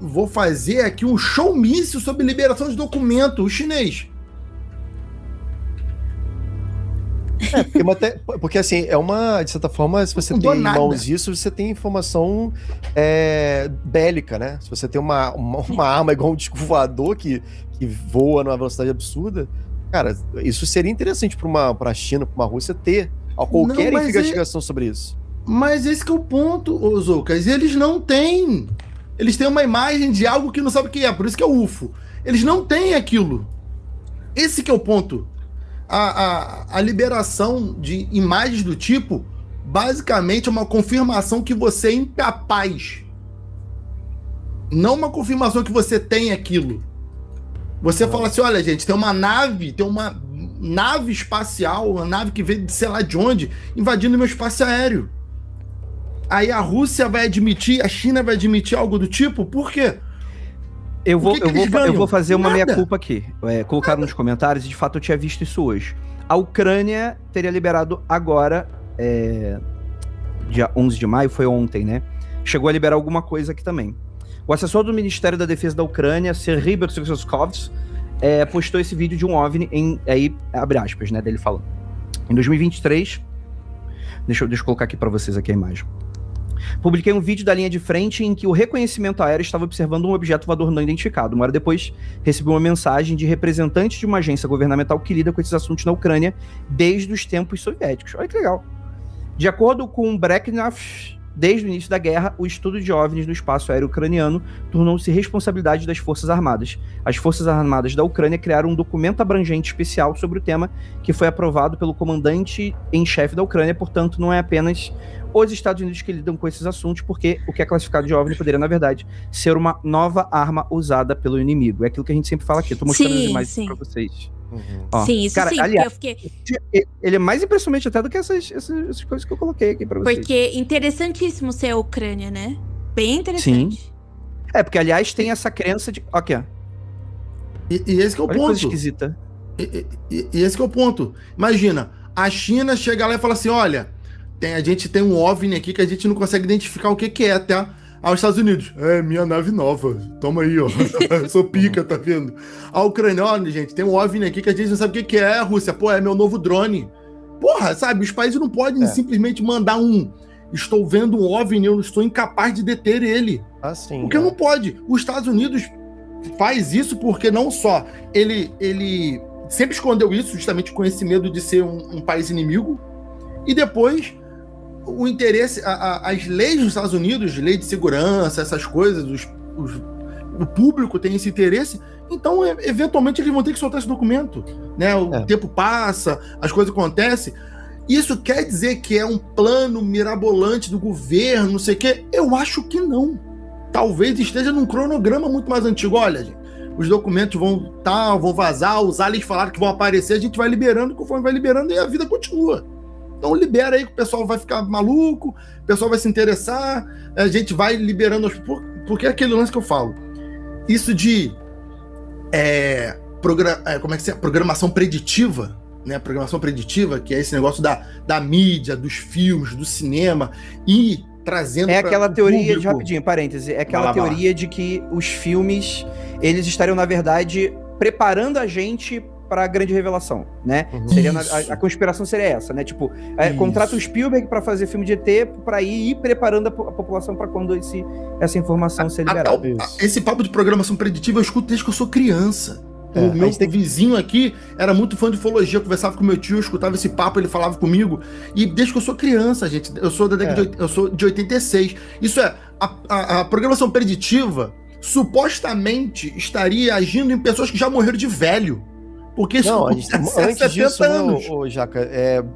Vou fazer aqui um showmício sobre liberação de documento. O chinês. Porque assim, de certa forma, se você tem em mãos isso, você tem informação bélica, né? Se você tem uma arma igual um disco voador que voa numa velocidade absurda, cara, isso seria interessante pra China, pra uma Rússia ter qualquer investigação sobre isso. Mas esse que é o ponto, Zoucas, eles não têm. Eles têm uma imagem de algo que não sabe o que é, por isso que é o UFO. Eles não têm aquilo. Esse que é o ponto. A liberação de imagens do tipo, basicamente, é uma confirmação que você é incapaz. Não uma confirmação que você tem aquilo. Você fala assim, olha, gente, tem uma nave espacial, uma nave que veio de sei lá de onde, invadindo meu espaço aéreo. Aí a Rússia vai admitir, a China vai admitir algo do tipo? Por quê? Eu vou fazer uma meia-culpa aqui. Colocaram nos comentários e de fato eu tinha visto isso hoje. A Ucrânia teria liberado agora, dia 11 de maio, foi ontem, né? Chegou a liberar alguma coisa aqui também. O assessor do Ministério da Defesa da Ucrânia, Serhiy Berezovsky, postou esse vídeo de um OVNI aí, abre aspas, né, dele falando. Em 2023, deixa eu colocar aqui pra vocês aqui a imagem. Publiquei um vídeo da linha de frente em que o reconhecimento aéreo estava observando um objeto voador não identificado. Uma hora depois, recebi uma mensagem de representante de uma agência governamental que lida com esses assuntos na Ucrânia desde os tempos soviéticos. Olha que legal. De acordo com Breknaf, desde o início da guerra, o estudo de OVNIs no espaço aéreo ucraniano tornou-se responsabilidade das Forças Armadas. As Forças Armadas da Ucrânia criaram um documento abrangente especial sobre o tema que foi aprovado pelo comandante em chefe da Ucrânia, portanto, não é apenas os Estados Unidos que lidam com esses assuntos, porque o que é classificado de OVNI poderia, na verdade, ser uma nova arma usada pelo inimigo. É aquilo que a gente sempre fala aqui. Eu tô mostrando as imagens pra vocês. Ó, sim, isso cara, sim. Aliás, eu fiquei... ele é mais impressionante até do que essas coisas que eu coloquei aqui pra vocês. Porque interessantíssimo ser a Ucrânia, né? Bem interessante. Sim. Porque, aliás, tem essa crença de... Aqui, ó. E esse que é o Olha ponto. coisa esquisita. E esse que é o ponto. Imagina, a China chega lá e fala assim, olha, a gente tem um OVNI aqui que a gente não consegue identificar o que é, tá? Aos Estados Unidos, minha nave nova, toma aí, ó, eu sou pica, tá vendo? A Ucrânia, olha, gente, tem um OVNI aqui que a gente não sabe o que é, a Rússia, pô, é meu novo drone. Porra, sabe, os países não podem simplesmente mandar estou vendo um OVNI, eu estou incapaz de deter ele. Assim, porque não pode. Os Estados Unidos faz isso porque não só ele sempre escondeu isso, justamente com esse medo de ser um país inimigo, e depois o interesse, as leis dos Estados Unidos, lei de segurança, essas coisas, o público tem esse interesse, então eventualmente eles vão ter que soltar esse documento, né? O tempo passa, as coisas acontecem. Isso quer dizer que é um plano mirabolante do governo, não sei o quê? Eu acho que não. Talvez esteja num cronograma muito mais antigo. Olha, gente, os documentos vão vazar, os aliens falaram que vão aparecer, a gente vai liberando, conforme vai liberando, e a vida continua. Então libera aí que o pessoal vai ficar maluco, o pessoal vai se interessar, a gente vai liberando porque é aquele lance que eu falo. Isso de programação preditiva, né? Programação preditiva, que é esse negócio da mídia, dos filmes, do cinema, e trazendo aquela teoria público. de rapidinho, parêntese, é aquela teoria de que os filmes, eles estariam, na verdade, preparando a gente para a grande revelação, né? Seria a conspiração seria essa, né? Tipo, contrata o Spielberg para fazer filme de ET para ir preparando a população para quando essa informação ser liberada. Esse papo de programação preditiva eu escuto desde que eu sou criança. O meu vizinho aqui era muito fã de ufologia, eu conversava com meu tio, eu escutava esse papo, ele falava comigo, e desde que eu sou criança, gente, eu sou eu sou de 86. Isso a programação preditiva supostamente estaria agindo em pessoas que já morreram de velho. Porque isso antes disso, Jaca,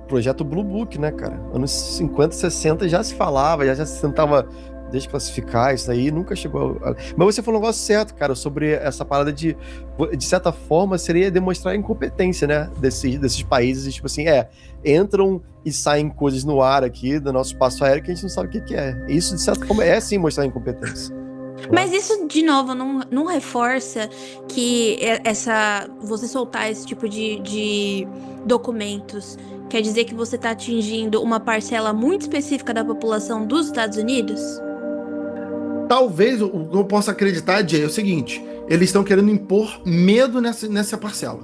projeto Blue Book, né, cara? Anos 50, 60 já se falava, já se tentava desclassificar isso aí, nunca chegou Mas você falou um negócio certo, cara, sobre essa parada de certa forma, seria demonstrar a incompetência, né, desses países, tipo assim, entram e saem coisas no ar aqui, do nosso espaço aéreo, que a gente não sabe o que é. Isso, de certa forma, sim mostrar a incompetência. Mas isso, de novo, não reforça que você soltar esse tipo de documentos quer dizer que você está atingindo uma parcela muito específica da população dos Estados Unidos? Talvez o que eu possa acreditar, Jay, é o seguinte: eles estão querendo impor medo nessa parcela.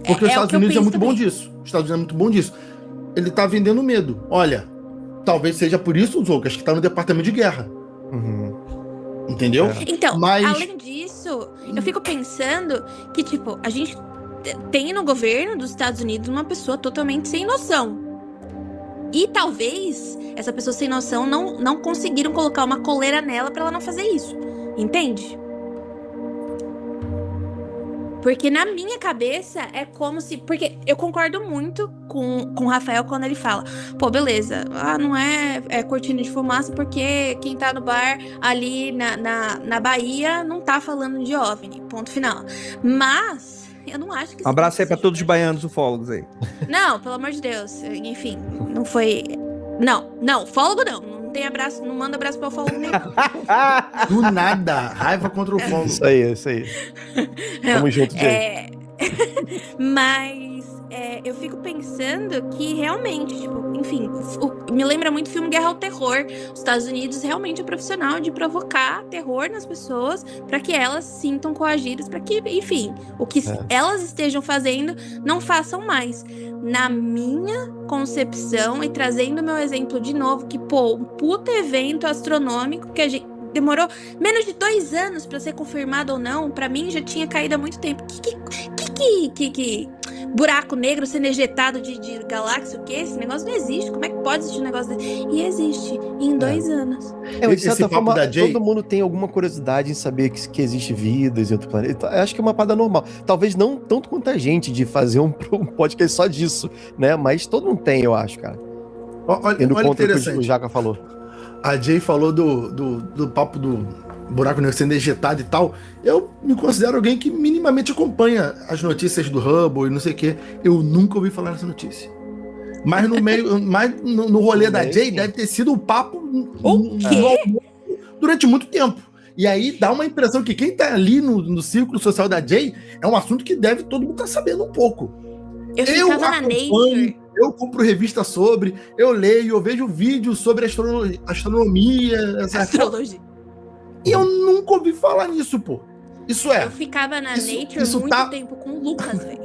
Porque os Estados Unidos é muito bom disso. Os Estados Unidos é muito bom disso. Ele está vendendo medo. Olha, talvez seja por isso, Zoukas, que está no Departamento de Guerra. Entendeu? Então, além disso, eu fico pensando que, tipo, a gente tem no governo dos Estados Unidos uma pessoa totalmente sem noção. E talvez essa pessoa sem noção não conseguiram colocar uma coleira nela pra ela não fazer isso. Entende? Porque na minha cabeça é como se... Porque eu concordo muito com o Rafael quando ele fala: pô, beleza, não é cortina de fumaça porque quem tá no bar ali na Bahia não tá falando de OVNI, ponto final. Mas eu não acho que... Um abraço aí pra todos os baianos ufólogos aí. Não, pelo amor de Deus. Enfim, não foi... Não, ufólogo não. Não tem abraço, não manda abraço pra ufólogo nenhum. Do nada, raiva contra o ufólogo. Isso aí. Tamo junto, Jay. Mas eu fico pensando que realmente, tipo, enfim, me lembra muito o filme Guerra ao Terror. Os Estados Unidos realmente é profissional de provocar terror nas pessoas para que elas se sintam coagidas, para que, enfim, o que elas estejam fazendo não façam mais. Na minha concepção, e trazendo meu exemplo de novo, que, pô, um puta evento astronômico que a gente demorou menos de 2 anos pra ser confirmado ou não, pra mim já tinha caído há muito tempo. Que buraco negro sendo ejetado de galáxia, o quê? Esse negócio não existe. Como é que pode existir um negócio desse? E existe, em 2 anos. De certa papo forma, da Jay- todo mundo tem alguma curiosidade em saber que existe vidas em outro planeta. Eu acho que é uma parada normal. Talvez não tanto quanto a gente de fazer um podcast só disso, né? Mas todo mundo tem, eu acho, cara. Olha Tendo que conta do que o interessante. Jaca falou. A Jay falou do papo do buraco negro sendo ejetado e tal. Eu me considero alguém que minimamente acompanha as notícias do Hubble e não sei o quê. Eu nunca ouvi falar nessa notícia. Mas no rolê da Jay deve ter sido um papo O quê? durante muito tempo. E aí dá uma impressão que quem tá ali no círculo social da Jay é um assunto que deve todo mundo estar sabendo um pouco. Eu ficava na acompanho, Nature. eu compro revista sobre, eu leio, eu vejo vídeos sobre astronomia, Astrologia. e eu nunca ouvi falar nisso, pô. Isso é, Eu ficava na Isso- Nature isso muito tá- tempo com o Lucas, velho.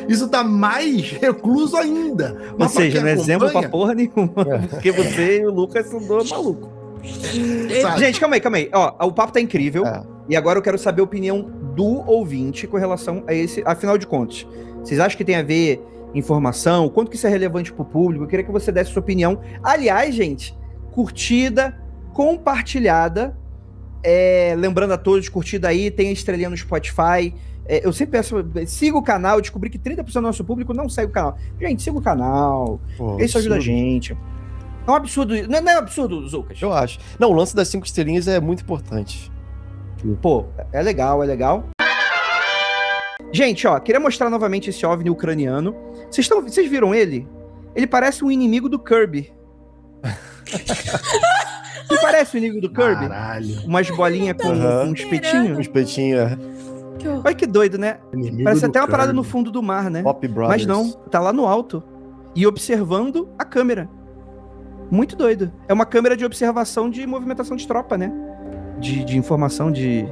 isso tá mais recluso ainda. Ou Mas pra seja, quem não é exemplo pra acompanha, porra nenhuma. Porque você e o Lucas são dois malucos. sabe? Gente, calma aí. Ó, o papo tá incrível. É. E agora eu quero saber a opinião do ouvinte com relação a esse. Afinal de contas, vocês acham que tem a ver informação? Quanto que isso é relevante pro público? Eu queria que você desse sua opinião. Aliás, gente, curtida, compartilhada. Lembrando a todos, curtida aí, tem a estrelinha no Spotify. Eu sempre peço, siga o canal. Eu descobri que 30% do nosso público não segue o canal. Gente, siga o canal. Pô, Isso ajuda a absurdo. gente. É um absurdo. Não é um absurdo, Zucas? Eu acho. Não, o lance das 5 estrelinhas é muito importante. Pô, é legal, é legal. Gente, ó, queria mostrar novamente esse OVNI ucraniano. Vocês viram ele? Ele parece um inimigo do Kirby. Ele parece o inimigo do Kirby? Caralho. Umas bolinhas com Aham. um espetinho. Um espetinho, Que horror. Olha que doido, né? Inimigo Parece do até uma parada Kirby. no fundo do mar, né? Pop Brothers. Mas não, tá lá no alto. E observando a câmera. Muito doido. É uma câmera de observação de movimentação de tropa, né? De informação de...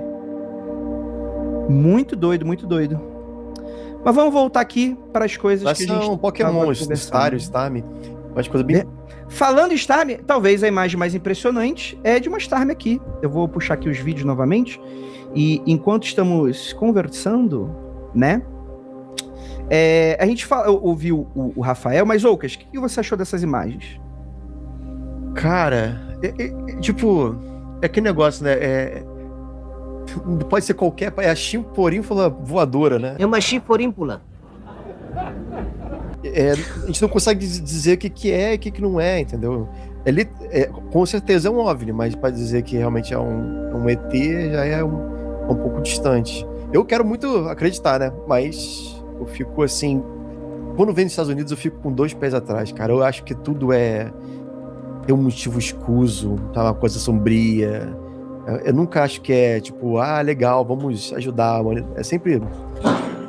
Muito doido, muito doido. Mas vamos voltar aqui para as coisas Mas que a gente são tava Pokémons, conversando. Stario, Starmie. Umas coisas bem... Falando em Starmie, talvez a imagem mais impressionante é de uma Starmie aqui. Eu vou puxar aqui os vídeos novamente. E enquanto estamos conversando, né? A gente ouviu o Rafael, mas Ocas, o que você achou dessas imagens? Cara, tipo, é aquele negócio, né? Pode ser qualquer. É a chimporímpula voadora, né? É uma chiforímpula. A gente não consegue dizer o que é e o que não é, entendeu? Com certeza é um OVNI, mas para dizer que realmente é um ET já é um pouco distante. Eu quero muito acreditar, né? Mas eu fico assim. Quando vem nos Estados Unidos, eu fico com 2 pés atrás, cara. Eu acho que tudo tem um motivo escuso, tá? Uma coisa sombria. Eu nunca acho que é tipo, legal, vamos ajudar. É sempre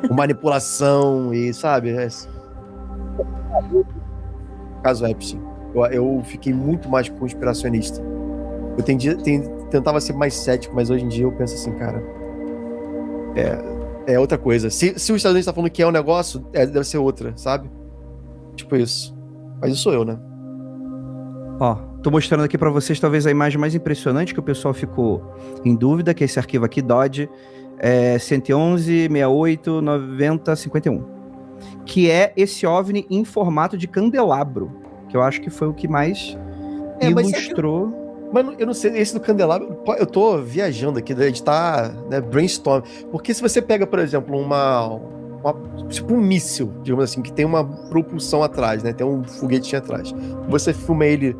manipulação e, sabe? Caso Epstein. Eu fiquei muito mais conspiracionista. Eu tentava ser mais cético, mas hoje em dia eu penso assim, cara. É outra coisa. Se os Estados Unidos tá falando que é um negócio, deve ser outra, sabe? Tipo isso. Mas isso sou eu, né? Ó, tô mostrando aqui pra vocês talvez a imagem mais impressionante que o pessoal ficou em dúvida, que é esse arquivo aqui, Dodge 111 68 90 51, que é esse OVNI em formato de candelabro, que eu acho que foi o que mais mas ilustrou. Mas eu não sei, esse do candelabro, eu tô viajando aqui, a gente tá, né, brainstorm. Porque se você pega, por exemplo, tipo um míssil, digamos assim, que tem uma propulsão atrás, né? Tem um foguetinho atrás. Você filma ele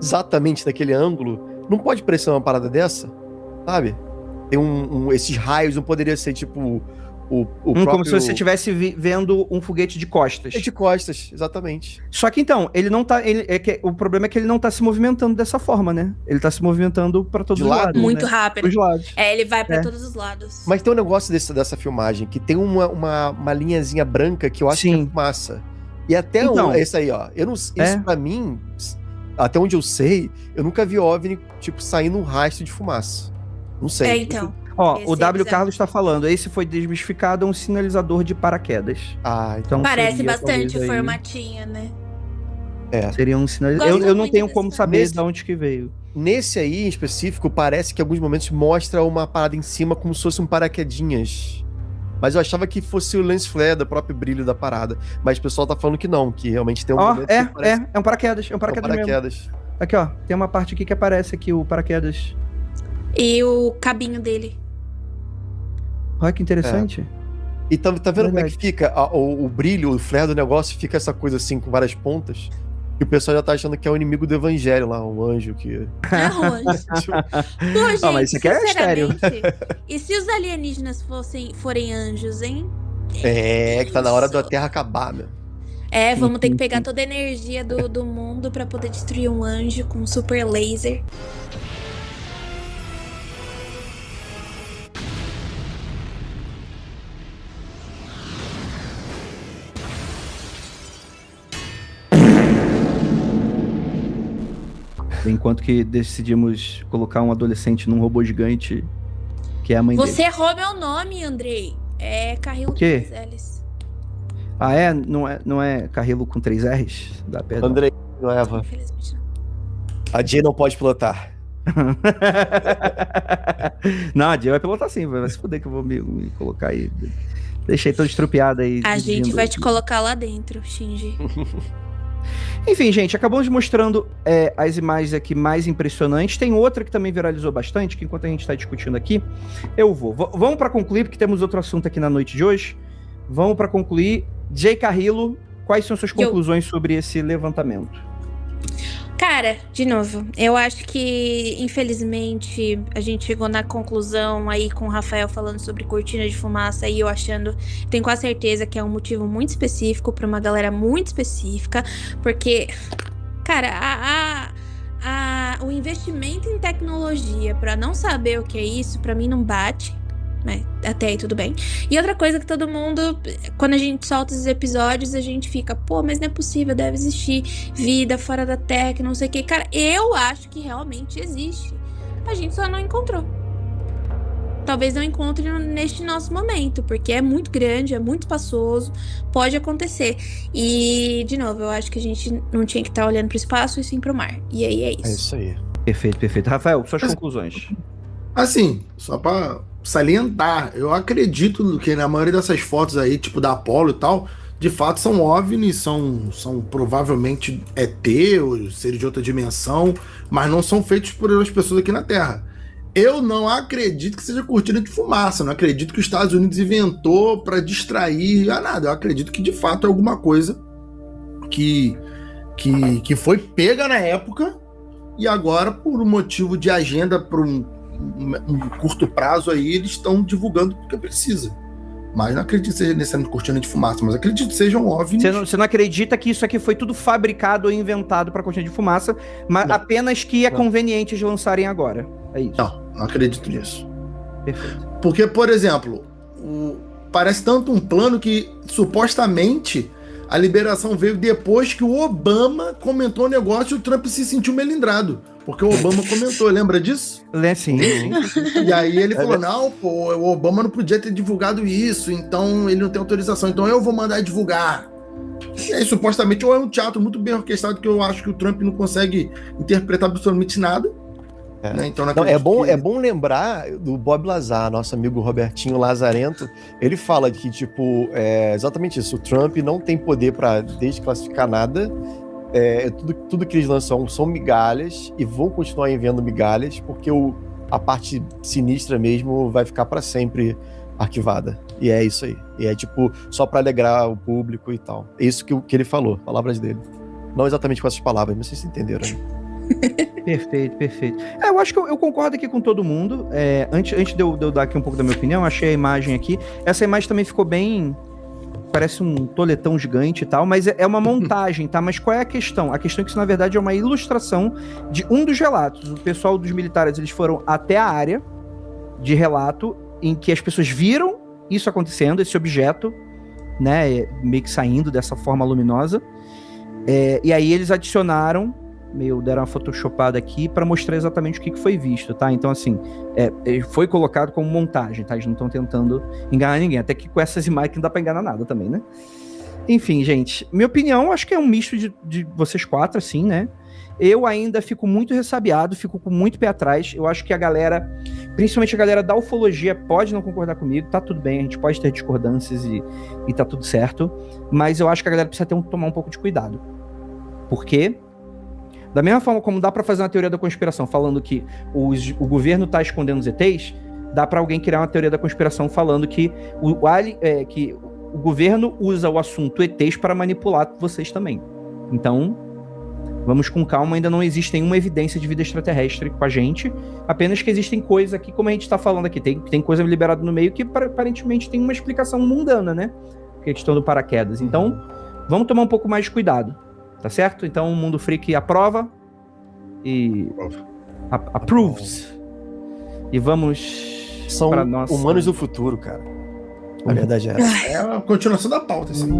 exatamente naquele ângulo, não pode parecer uma parada dessa, sabe? Tem esses raios, não poderia ser tipo O Como se você estivesse vendo um foguete de costas. É de costas, exatamente. Só que então, ele não tá. O problema é que ele não tá se movimentando dessa forma, né? Ele tá se movimentando pra todos De os lado? lados. Muito né? rápido. Os lados. Ele vai pra É. todos os lados. Mas tem um negócio dessa filmagem que tem uma linhazinha branca que eu acho que Sim. é fumaça. E até Então. esse aí, ó. Eu não, isso É. pra mim, até onde eu sei, eu nunca vi OVNI, tipo, saindo um rastro de fumaça. Não sei. É, então. Ó, Esse o é W. bizarro. Carlos tá falando. Esse foi desmistificado, é um sinalizador de paraquedas. Ah, então. Então Parece seria, bastante talvez, o aí, formatinho, né? Seria um sinalizador. Gosto Eu não muito tenho desse como saber nesse- de onde que veio. Nesse aí, em específico, parece que em alguns momentos mostra uma parada em cima como se fosse um paraquedinhas. Mas eu achava que fosse o lens flare do próprio brilho da parada. Mas o pessoal tá falando que não, que realmente tem um Ó, momento que parece é um paraquedas. É um um paraquedas mesmo. paraquedas. Aqui, ó. Tem uma parte aqui que aparece aqui, o paraquedas. E o cabinho dele. Olha que interessante. E tá vendo como é Verdade. que fica o brilho, o flare do negócio, fica essa coisa assim com várias pontas. E o pessoal já tá achando que é o inimigo do evangelho lá, um anjo que... Arroz. Pô, gente, Ah, mas isso aqui é estéreo. sinceramente, e se os alienígenas forem anjos, hein? É, que tá na hora da Isso. Terra acabar, meu. É, vamos ter que pegar toda a energia do mundo pra poder destruir um anjo com um super laser. Enquanto que decidimos colocar um adolescente num robô gigante, que é a mãe dele. Você errou meu nome, Andrei. É Carrilo O quê? com 3 L's. Ah, é? Não é Carrilo com 3 R's? Dá perdão. Andrei, não é, Eva. Infelizmente não. A Jay não pode pilotar. Não, a Jill vai pilotar sim, vai se fuder que eu vou me colocar aí. Deixei todo estrupiado aí. A gente dirigindo. vai te colocar lá dentro, Shinji. Enfim, gente, acabamos mostrando as imagens aqui mais impressionantes. Tem outra que também viralizou bastante, que enquanto a gente está discutindo aqui, eu vou. Vamos para concluir, porque temos outro assunto aqui na noite de hoje. Vamos para concluir. Jay Carrillo, quais são suas conclusões sobre esse levantamento? Cara, de novo, eu acho que, infelizmente, a gente chegou na conclusão aí com o Rafael falando sobre cortina de fumaça e eu achando, tenho quase certeza que é um motivo muito específico pra uma galera muito específica, porque, cara, o investimento em tecnologia pra não saber o que é isso, pra mim não bate. Né? Até aí tudo bem. E outra coisa que todo mundo, quando a gente solta esses episódios, a gente fica, pô, mas não é possível, deve existir vida fora da Terra, que não sei o que. Cara, eu acho que realmente existe. A gente só não encontrou. Talvez não encontre neste nosso momento, porque é muito grande, é muito espaçoso, pode acontecer. E, de novo, eu acho que a gente não tinha que estar olhando pro espaço e sim pro mar. E aí é isso. É isso aí. Perfeito, perfeito. Rafael, suas conclusões. Assim, só pra salientar, eu acredito que na maioria dessas fotos aí, tipo da Apollo e tal, de fato são OVNIs, são provavelmente ET ou seres de outra dimensão, mas não são feitos por as pessoas aqui na Terra. Eu não acredito que seja cortina de fumaça, não acredito que os Estados Unidos inventou para distrair a nada. Eu acredito que de fato é alguma coisa que foi pega na época e agora, por um motivo de agenda, por um curto prazo aí, eles estão divulgando porque precisa. Mas não acredito que seja necessariamente cortina de fumaça, mas acredito que sejam OVNIs. Você não acredita que isso aqui foi tudo fabricado ou inventado para cortina de fumaça, mas Não. apenas que é Não. conveniente de lançarem agora. É isso. Não acredito nisso. Perfeito. Porque, por exemplo, parece tanto um plano que supostamente a liberação veio depois que o Obama comentou o negócio e o Trump se sentiu melindrado. Porque o Obama comentou, lembra disso? Sim. E aí ele falou, não, pô, o Obama não podia ter divulgado isso, então ele não tem autorização, então eu vou mandar divulgar. E aí, supostamente, ou é um teatro muito bem orquestrado que eu acho que o Trump não consegue interpretar absolutamente nada. Né? Então, não Não, é acredito bom lembrar do Bob Lazar, nosso amigo Robertinho Lazarento. Ele fala que, tipo, é exatamente isso. O Trump não tem poder para desclassificar nada. Tudo que eles lançam são migalhas e vão continuar enviando migalhas, porque a parte sinistra mesmo vai ficar para sempre arquivada. E é isso aí. E é, tipo, só para alegrar o público e tal. É isso que ele falou, palavras dele. Não exatamente com essas palavras, mas vocês entenderam, né? Perfeito, perfeito. Eu acho que eu concordo aqui com todo mundo. Antes de eu dar aqui um pouco da minha opinião, eu achei a imagem aqui. Essa imagem também ficou bem... Parece um toletão gigante e tal, mas é uma montagem, tá? Mas qual é a questão? A questão é que isso, na verdade, é uma ilustração de um dos relatos. O pessoal dos militares, eles foram até a área de relato em que as pessoas viram isso acontecendo, esse objeto, né, meio que saindo dessa forma luminosa. E aí eles adicionaram, deram uma photoshopada aqui para mostrar exatamente o que foi visto, tá? Então, assim, foi colocado como montagem, tá? Eles não estão tentando enganar ninguém, até que com essas imagens não dá pra enganar nada também, né? Enfim, gente, minha opinião, acho que é um misto de vocês quatro, assim, né? Eu ainda fico muito ressabiado, fico com muito pé atrás. Eu acho que a galera, principalmente a galera da ufologia, pode não concordar comigo, tá tudo bem, a gente pode ter discordâncias e tá tudo certo, mas eu acho que a galera precisa tomar um pouco de cuidado. Por quê? Da mesma forma como dá pra fazer uma teoria da conspiração falando que o governo tá escondendo os ETs, dá pra alguém criar uma teoria da conspiração falando que que o governo usa o assunto ETs para manipular vocês também. Então, vamos com calma, ainda não existe nenhuma evidência de vida extraterrestre com a gente, apenas que existem coisas aqui, como a gente tá falando aqui, tem coisa liberada no meio que aparentemente tem uma explicação mundana, né? Que é a questão do paraquedas. Então, vamos tomar um pouco mais de cuidado. Tá certo? Então o Mundo Freak aprova e approves. E vamos São pra nossa... humanos do futuro, cara. A verdade é essa. É a continuação da pauta, assim.